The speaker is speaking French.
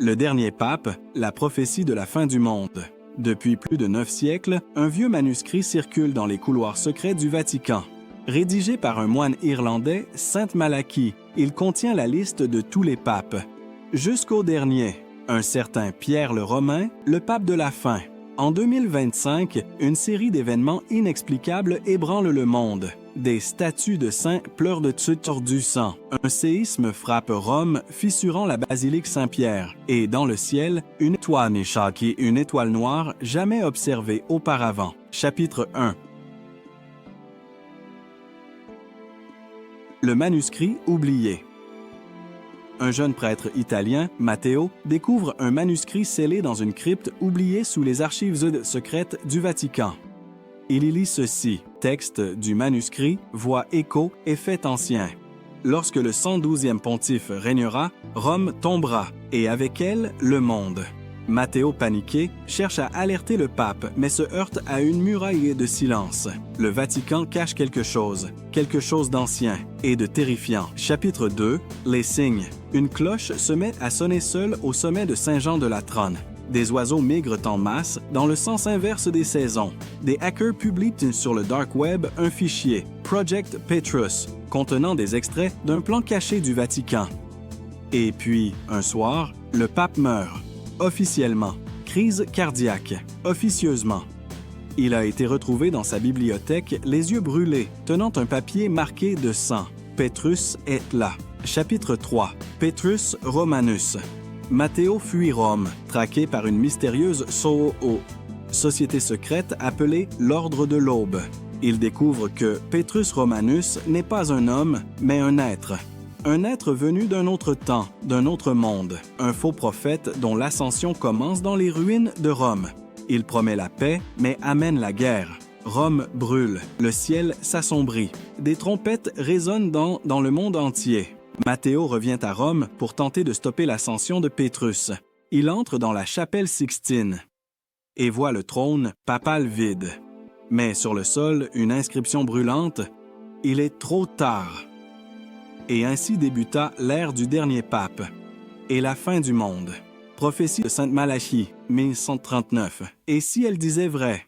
Le dernier pape, la prophétie de la fin du monde. Depuis plus de 9 siècles, un vieux manuscrit circule dans les couloirs secrets du Vatican. Rédigé par un moine irlandais, Saint Malachie, il contient la liste de tous les papes. Jusqu'au dernier, un certain Pierre le Romain, le pape de la fin. En 2025, une série d'événements inexplicables ébranle le monde. Des statues de saints pleurent de suture du sang. Un séisme frappe Rome, fissurant la basilique Saint-Pierre. Et dans le ciel, une étoile Nishaki, une étoile noire jamais observée auparavant. Chapitre 1. Le manuscrit oublié. Un jeune prêtre italien, Matteo, découvre un manuscrit scellé dans une crypte oubliée sous les archives secrètes du Vatican. Il y lit ceci, texte du manuscrit, voix écho et fait ancien. Lorsque le 112e pontife régnera, Rome tombera, et avec elle, le monde. Matteo, paniqué, cherche à alerter le pape, mais se heurte à une muraille de silence. Le Vatican cache quelque chose d'ancien et de terrifiant. Chapitre 2, les signes. Une cloche se met à sonner seule au sommet de Saint-Jean-de-Latronne. Des oiseaux migrent en masse dans le sens inverse des saisons. Des hackers publient sur le dark web un fichier, Project Petrus, contenant des extraits d'un plan caché du Vatican. Et puis, un soir, le pape meurt. Officiellement. Crise cardiaque. Officieusement. Il a été retrouvé dans sa bibliothèque, les yeux brûlés, tenant un papier marqué de sang. Petrus est là. Chapitre 3. Petrus Romanus. Matteo fuit Rome, traqué par une mystérieuse société secrète appelée l'Ordre de l'Aube. Il découvre que Petrus Romanus n'est pas un homme, mais un être. Un être venu d'un autre temps, d'un autre monde. Un faux prophète dont l'ascension commence dans les ruines de Rome. Il promet la paix, mais amène la guerre. Rome brûle, le ciel s'assombrit. Des trompettes résonnent dans le monde entier. Matteo revient à Rome pour tenter de stopper l'ascension de Pétrus. Il entre dans la chapelle Sixtine et voit le trône papal vide. Mais sur le sol, une inscription brûlante « Il est trop tard ». Et ainsi débuta l'ère du dernier pape et la fin du monde. Prophétie de Saint Malachie, 1139. Et si elle disait vrai?